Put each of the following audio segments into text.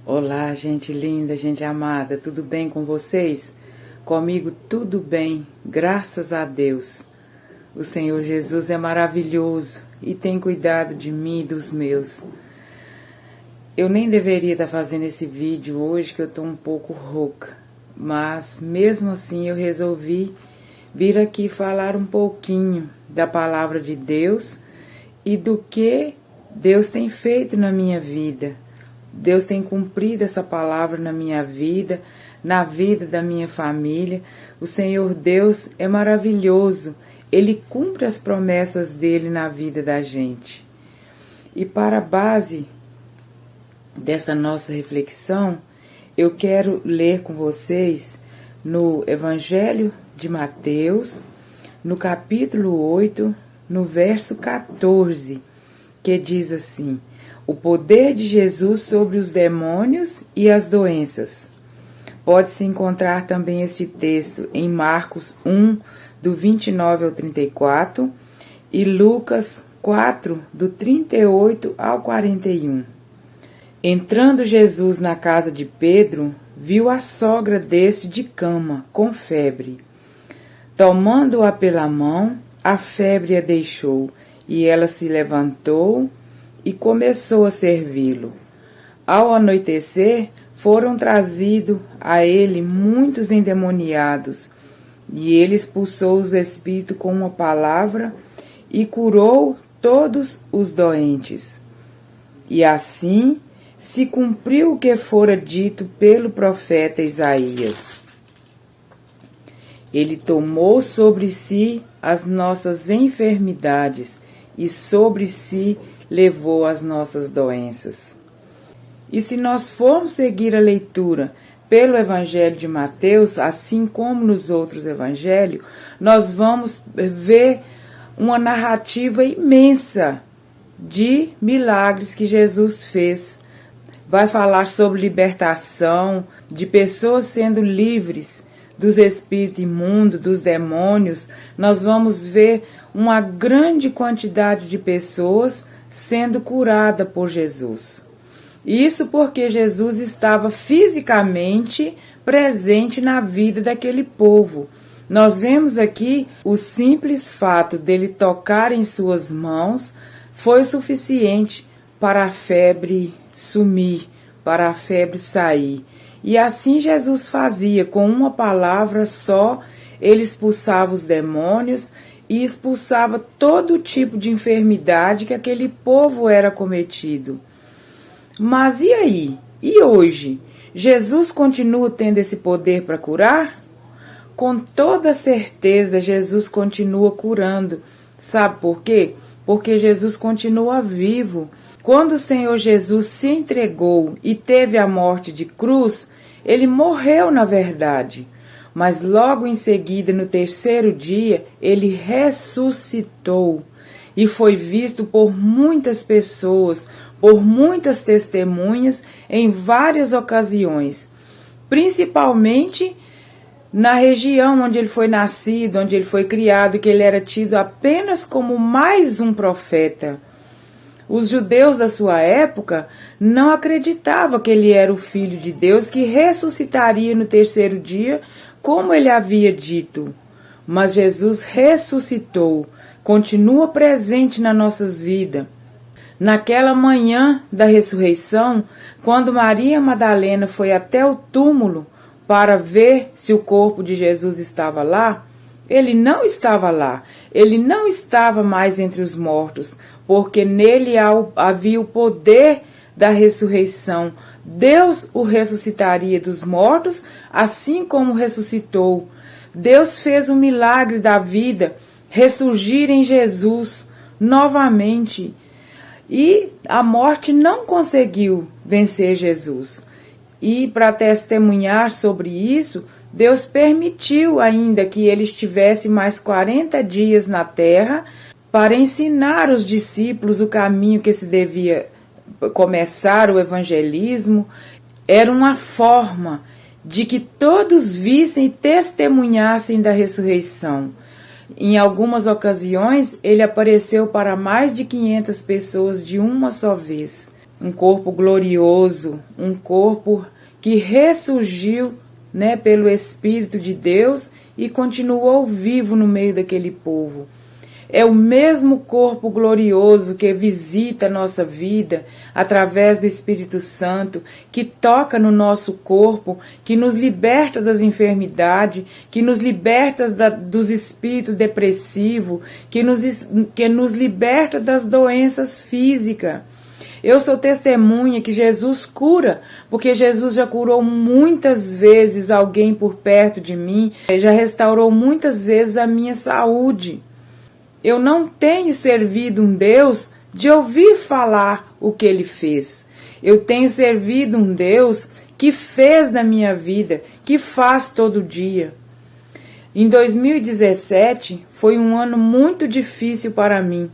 Olá, gente linda, gente amada, tudo bem com vocês? Comigo tudo bem, graças a Deus. O Senhor Jesus é maravilhoso e tem cuidado de mim e dos meus. Eu nem deveria estar fazendo esse vídeo hoje, que eu estou um pouco rouca, mas mesmo assim eu resolvi vir aqui falar um pouquinho da palavra de Deus e do que Deus tem feito na minha vida. Deus tem cumprido essa palavra na minha vida, na vida da minha família. O Senhor Deus é maravilhoso. Ele cumpre as promessas dele na vida da gente. E para a base dessa nossa reflexão, eu quero ler com vocês no Evangelho de Mateus, no capítulo 8, no verso 14, que diz assim: o poder de Jesus sobre os demônios e as doenças. Pode-se encontrar também este texto em Marcos 1, do 29 ao 34, e Lucas 4, do 38 ao 41. Entrando Jesus na casa de Pedro, viu a sogra deste de cama, com febre. Tomando-a pela mão, a febre a deixou, e ela se levantou e começou a servi-lo. Ao anoitecer, foram trazidos a ele muitos endemoniados, e ele expulsou os espíritos com uma palavra e curou todos os doentes. E assim se cumpriu o que fora dito pelo profeta Isaías. Ele tomou sobre si as nossas enfermidades e sobre si levou as nossas doenças. E se nós formos seguir a leitura pelo Evangelho de Mateus, assim como nos outros evangelhos, nós vamos ver uma narrativa imensa de milagres que Jesus fez. Vai falar sobre libertação, de pessoas sendo livres dos espíritos imundos, dos demônios. Nós vamos ver uma grande quantidade de pessoas sendo curada por Jesus. Isso porque Jesus estava fisicamente presente na vida daquele povo. Nós vemos aqui o simples fato dele tocar em suas mãos foi suficiente para a febre sumir, para a febre sair. E assim Jesus fazia, com uma palavra só, ele expulsava os demônios e expulsava todo tipo de enfermidade que aquele povo era cometido. Mas e aí? E hoje? Jesus continua tendo esse poder para curar? Com toda certeza, Jesus continua curando. Sabe por quê? Porque Jesus continua vivo. Quando o Senhor Jesus se entregou e teve a morte de cruz, ele morreu na verdade. Mas logo em seguida, no terceiro dia, ele ressuscitou e foi visto por muitas pessoas, por muitas testemunhas em várias ocasiões, principalmente na região onde ele foi nascido, onde ele foi criado, que ele era tido apenas como mais um profeta. Os judeus da sua época não acreditavam que ele era o Filho de Deus que ressuscitaria no terceiro dia, como ele havia dito. Mas Jesus ressuscitou, continua presente nas nossas vidas. Naquela manhã da ressurreição, quando Maria Madalena foi até o túmulo para ver se o corpo de Jesus estava lá, ele não estava lá, ele não estava mais entre os mortos, porque nele havia o poder da ressurreição. Deus o ressuscitaria dos mortos, assim como ressuscitou. Deus fez o milagre da vida ressurgir em Jesus novamente. E a morte não conseguiu vencer Jesus. E para testemunhar sobre isso, Deus permitiu ainda que ele estivesse mais 40 dias na terra para ensinar os discípulos o caminho que se devia começar o evangelismo. Era uma forma de que todos vissem e testemunhassem da ressurreição. Em algumas ocasiões, ele apareceu para mais de 500 pessoas de uma só vez. um corpo glorioso, um corpo que ressurgiu, né, pelo Espírito de Deus e continuou vivo no meio daquele povo. É o mesmo corpo glorioso que visita a nossa vida através do Espírito Santo, que toca no nosso corpo, que nos liberta das enfermidades, que nos liberta dos espíritos depressivos, que nos liberta das doenças físicas. Eu sou testemunha que Jesus cura, porque Jesus já curou muitas vezes alguém por perto de mim, já restaurou muitas vezes a minha saúde. Eu não tenho servido um Deus de ouvir falar o que Ele fez. Eu tenho servido um Deus que fez na minha vida, que faz todo dia. Em 2017 foi um ano muito difícil para mim.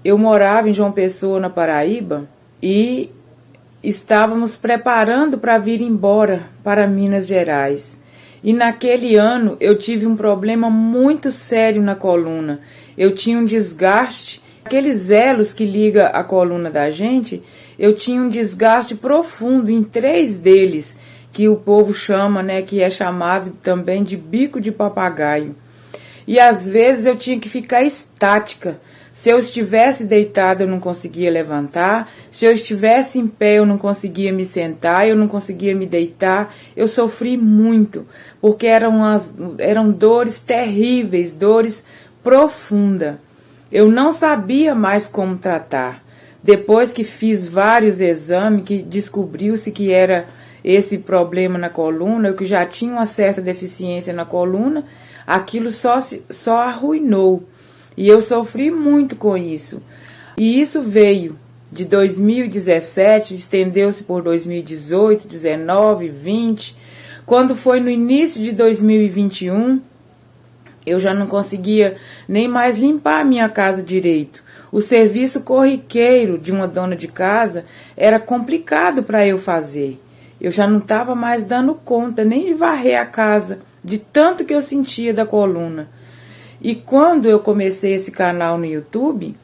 Eu morava em João Pessoa, na Paraíba, e estávamos preparando para vir embora para Minas Gerais. E naquele ano eu tive um problema muito sério na coluna. Eu tinha um desgaste, aqueles elos que ligam a coluna da gente, eu tinha um desgaste profundo em 3 deles, que o povo chama, né, que é chamado também de bico de papagaio. E às vezes eu tinha que ficar estática. Se eu estivesse deitada, eu não conseguia levantar. Se eu estivesse em pé, eu não conseguia me sentar, eu não conseguia me deitar. Eu sofri muito, porque eram dores terríveis, dores profundas. Eu não sabia mais como tratar. Depois que fiz vários exames, que descobriu-se que era esse problema na coluna, eu que já tinha uma certa deficiência na coluna, aquilo só arruinou. E eu sofri muito com isso. E isso veio de 2017, estendeu-se por 2018, 19, 20. Quando foi no início de 2021, eu já não conseguia nem mais limpar a minha casa direito. O serviço corriqueiro de uma dona de casa era complicado para eu fazer. Eu já não estava mais dando conta nem de varrer a casa, de tanto que eu sentia da coluna. E quando eu comecei esse canal no YouTube,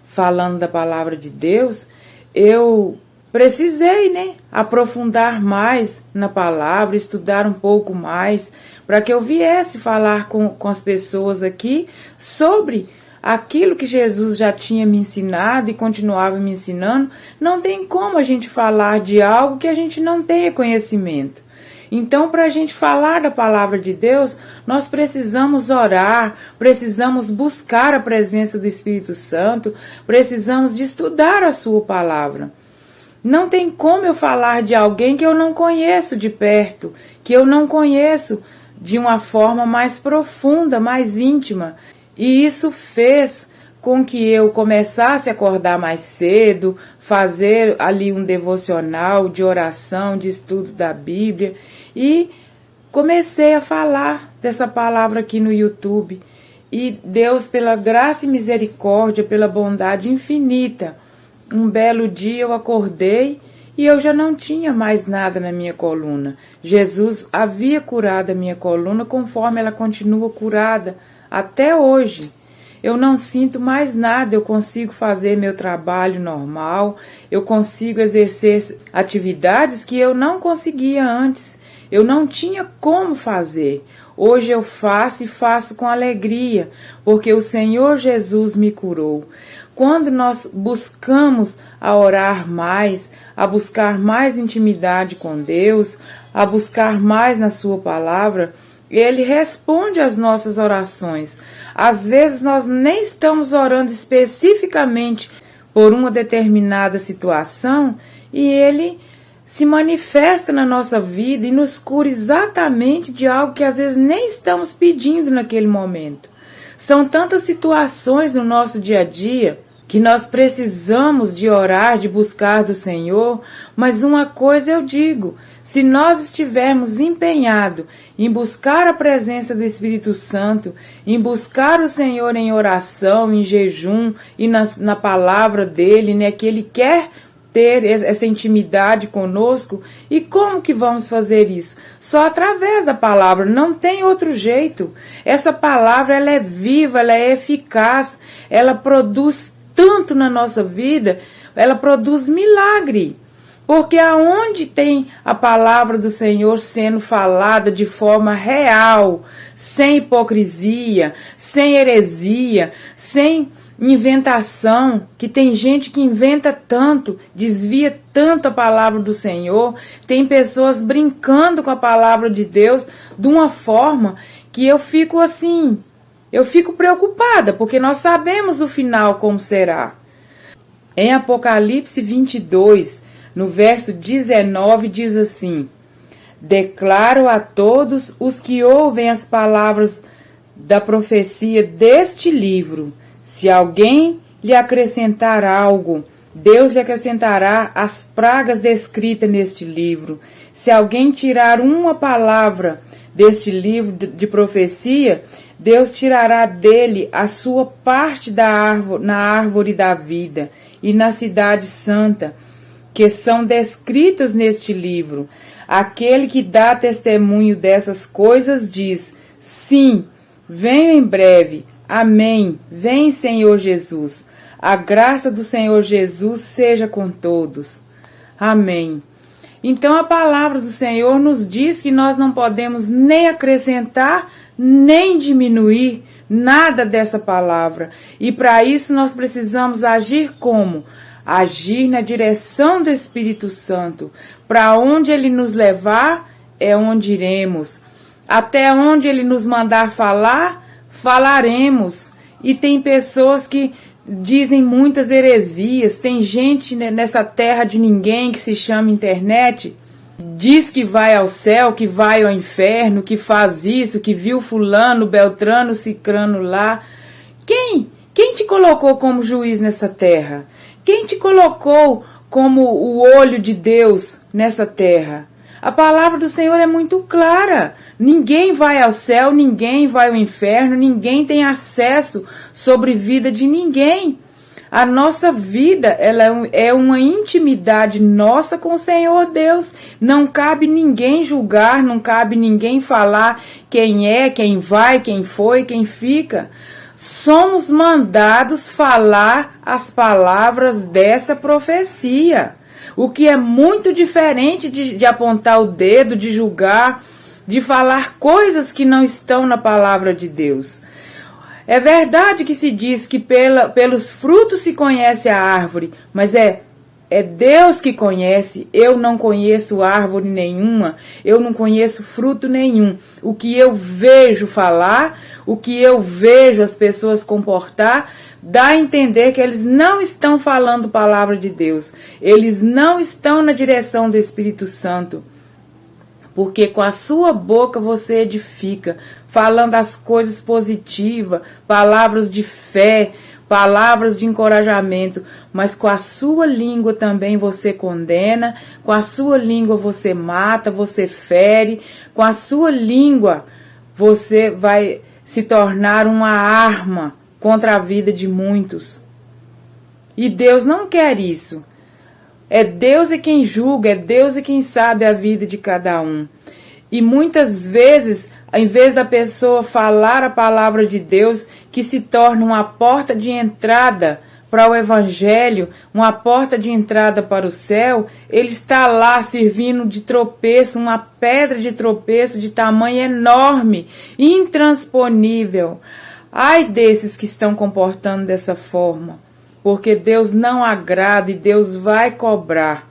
falando da palavra de Deus, eu precisei, né, aprofundar mais na palavra, estudar um pouco mais, para que eu viesse falar com as pessoas aqui sobre aquilo que Jesus já tinha me ensinado e continuava me ensinando. Não tem como a gente falar de algo que a gente não tenha conhecimento. Então, para a gente falar da palavra de Deus, nós precisamos orar, precisamos buscar a presença do Espírito Santo, precisamos de estudar a sua palavra. Não tem como eu falar de alguém que eu não conheço de perto, que eu não conheço de uma forma mais profunda, mais íntima. E isso fez com que eu começasse a acordar mais cedo, fazer ali um devocional de oração, de estudo da Bíblia, e comecei a falar dessa palavra aqui no YouTube. E Deus, pela graça e misericórdia, pela bondade infinita, um belo dia eu acordei e eu já não tinha mais nada na minha coluna. Jesus havia curado a minha coluna conforme ela continua curada até hoje. Eu não sinto mais nada, eu consigo fazer meu trabalho normal, eu consigo exercer atividades que eu não conseguia antes, eu não tinha como fazer. Hoje eu faço e faço com alegria, porque o Senhor Jesus me curou. Quando nós buscamos a orar mais, a buscar mais intimidade com Deus, a buscar mais na sua palavra, Ele responde às nossas orações. Às vezes nós nem estamos orando especificamente por uma determinada situação e Ele se manifesta na nossa vida e nos cura exatamente de algo que às vezes nem estamos pedindo naquele momento. São tantas situações no nosso dia a dia que nós precisamos de orar, de buscar do Senhor, mas uma coisa eu digo: se nós estivermos empenhados em buscar a presença do Espírito Santo, em buscar o Senhor em oração, em jejum e na palavra dEle, né, que Ele quer ter essa intimidade conosco, e como que vamos fazer isso? Só através da palavra, não tem outro jeito. Essa palavra, ela é viva, ela é eficaz, ela produz tanto na nossa vida, ela produz milagre. Porque aonde tem a palavra do Senhor sendo falada de forma real, sem hipocrisia, sem heresia, sem inventação, que tem gente que inventa tanto, desvia tanto a palavra do Senhor, tem pessoas brincando com a palavra de Deus de uma forma que eu fico assim, eu fico preocupada, porque nós sabemos o final como será. Em Apocalipse 22, no verso 19, diz assim: declaro a todos os que ouvem as palavras da profecia deste livro, se alguém lhe acrescentar algo, Deus lhe acrescentará as pragas descritas neste livro. Se alguém tirar uma palavra deste livro de profecia, Deus tirará dele a sua parte na árvore da vida e na cidade santa, que são descritas neste livro. Aquele que dá testemunho dessas coisas diz: sim, venho em breve. Amém. Vem, Senhor Jesus. A graça do Senhor Jesus seja com todos. Amém. Então a palavra do Senhor nos diz que nós não podemos nem acrescentar, nem diminuir nada dessa palavra. E para isso nós precisamos agir como? Agir na direção do Espírito Santo. Para onde Ele nos levar, é onde iremos. Até onde Ele nos mandar falar, falaremos. E tem pessoas que dizem muitas heresias. Tem gente nessa terra de ninguém que se chama internet, diz que vai ao céu, que vai ao inferno, que faz isso, que viu fulano, beltrano, cicrano lá. Quem te colocou como juiz nessa terra? Quem te colocou como o olho de Deus nessa terra? A palavra do Senhor é muito clara. Ninguém vai ao céu, ninguém vai ao inferno, ninguém tem acesso sobre a vida de ninguém. A nossa vida, ela é uma intimidade nossa com o Senhor Deus. Não cabe ninguém julgar, não cabe ninguém falar quem é, quem vai, quem foi, quem fica. Somos mandados falar as palavras dessa profecia. O que é muito diferente de apontar o dedo, de julgar, de falar coisas que não estão na palavra de Deus. É verdade que se diz que pelos frutos se conhece a árvore, mas é Deus que conhece. Eu não conheço árvore nenhuma, eu não conheço fruto nenhum. O que eu vejo falar, o que eu vejo as pessoas comportar, dá a entender que eles não estão falando palavra de Deus. Eles não estão na direção do Espírito Santo. Porque com a sua boca você edifica, falando as coisas positivas, palavras de fé, palavras de encorajamento, mas com a sua língua também você condena, com a sua língua você mata, você fere, com a sua língua você vai se tornar uma arma contra a vida de muitos. E Deus não quer isso. É Deus quem julga, é Deus quem sabe a vida de cada um. E muitas vezes, em vez da pessoa falar a palavra de Deus, que se torna uma porta de entrada para o Evangelho, uma porta de entrada para o céu, ele está lá servindo de tropeço, uma pedra de tropeço de tamanho enorme, intransponível. Ai desses que estão comportando dessa forma. Porque Deus não agrada e Deus vai cobrar.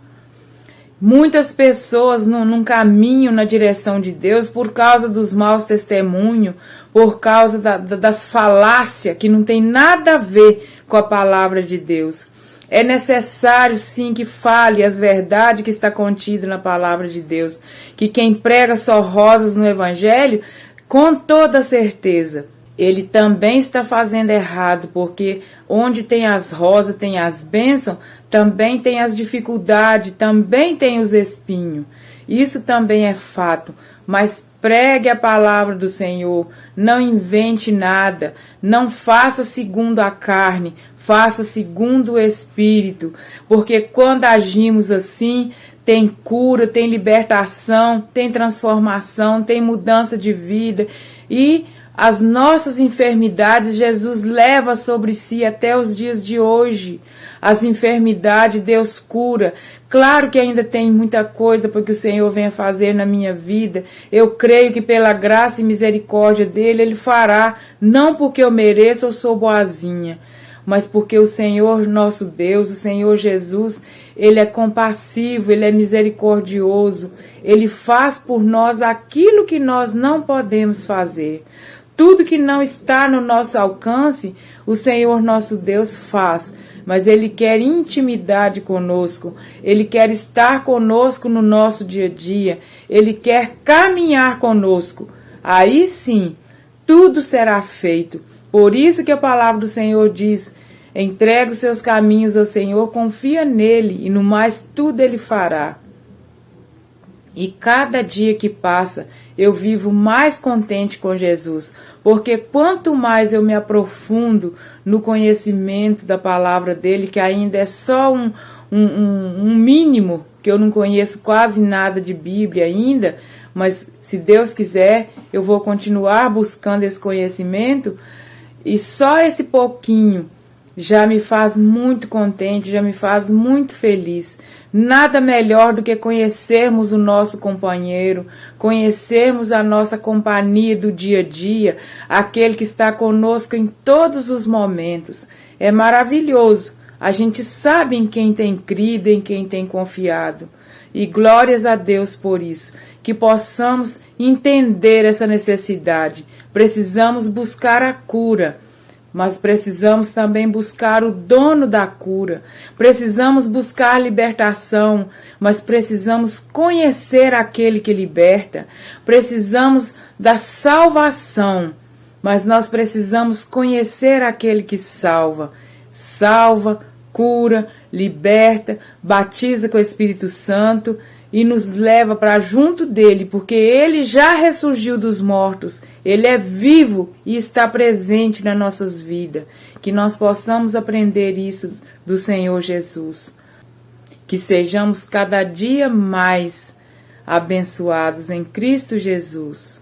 Muitas pessoas não caminham na direção de Deus por causa dos maus testemunhos, por causa das falácias que não tem nada a ver com a palavra de Deus. É necessário sim que fale as verdades que está contida na palavra de Deus. Que quem prega só rosas no Evangelho, com toda certeza, ele também está fazendo errado, porque onde tem as rosas, tem as bênçãos, também tem as dificuldades, também tem os espinhos. Isso também é fato, mas pregue a palavra do Senhor, não invente nada, não faça segundo a carne, faça segundo o Espírito, porque quando agimos assim, tem cura, tem libertação, tem transformação, tem mudança de vida e As nossas enfermidades, Jesus leva sobre si até os dias de hoje. As enfermidades, Deus cura. Claro que ainda tem muita coisa para que o Senhor venha fazer na minha vida. Eu creio que pela graça e misericórdia dele, ele fará. Não porque eu mereço ou sou boazinha, mas porque o Senhor nosso Deus, o Senhor Jesus, ele é compassivo, ele é misericordioso. Ele faz por nós aquilo que nós não podemos fazer. Tudo que não está no nosso alcance, o Senhor nosso Deus faz. Mas Ele quer intimidade conosco. Ele quer estar conosco no nosso dia a dia. Ele quer caminhar conosco. Aí sim, tudo será feito. Por isso que a palavra do Senhor diz: entrega os seus caminhos ao Senhor, confia nele e no mais tudo Ele fará. E cada dia que passa, eu vivo mais contente com Jesus, porque quanto mais eu me aprofundo no conhecimento da palavra dele, que ainda é só um mínimo, que eu não conheço quase nada de Bíblia ainda, mas se Deus quiser, eu vou continuar buscando esse conhecimento, e só esse pouquinho já me faz muito contente, já me faz muito feliz. Nada melhor do que conhecermos o nosso companheiro, conhecermos a nossa companhia do dia a dia, aquele que está conosco em todos os momentos. É maravilhoso. A gente sabe em quem tem crido, em quem tem confiado. E glórias a Deus por isso. Que possamos entender essa necessidade. Precisamos buscar a cura. Mas precisamos também buscar o dono da cura. Precisamos buscar libertação, mas precisamos conhecer aquele que liberta. Precisamos da salvação, mas nós precisamos conhecer aquele que salva. Salva, cura, liberta, batiza com o Espírito Santo e nos leva para junto dele, porque ele já ressurgiu dos mortos. Ele é vivo e está presente nas nossas vidas. Que nós possamos aprender isso do Senhor Jesus. Que sejamos cada dia mais abençoados em Cristo Jesus.